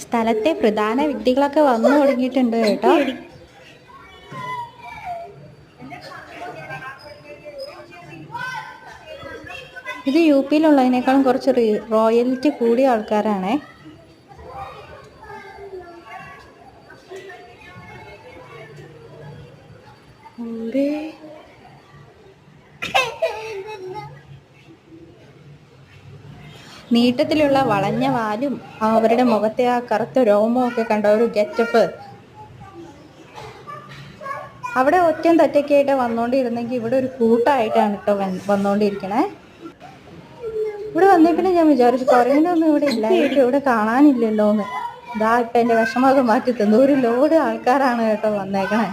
സ്ഥലത്തെ പ്രധാന വ്യക്തികളൊക്കെ വന്നു തുടങ്ങിയിട്ടുണ്ട് കേട്ടോ. ഇത് യു പിയിലുള്ളതിനേക്കാളും കുറച്ച് റോയൽറ്റി കൂടിയ ആൾക്കാരാണേ. നീട്ടത്തിലുള്ള വളഞ്ഞ വാലും അവരുടെ മുഖത്തെ ആ കറുത്ത രോമവും ഒക്കെ കണ്ട ഒരു ഗെറ്റപ്പ്. അവിടെ ഒറ്റയും തെറ്റൊക്കെയായിട്ട് വന്നോണ്ടിരുന്നെങ്കിൽ ഇവിടെ ഒരു കൂട്ടായിട്ടാണ് കേട്ടോ വന്നോണ്ടിരിക്കണേ. ഇവിടെ വന്നേ പിന്നെ ഞാൻ വിചാരിച്ചു കുറേനൊന്നും ഇവിടെ ഇല്ലായിരിക്കും, ഇവിടെ കാണാനില്ലല്ലോ എന്ന്. ഇതാ ഇപ്പം എൻ്റെ വിഷമമൊക്കെ മാറ്റി തന്നു. ഒരു ലോഡ് ആൾക്കാരാണ് കേട്ടോ വന്നേക്കണേ.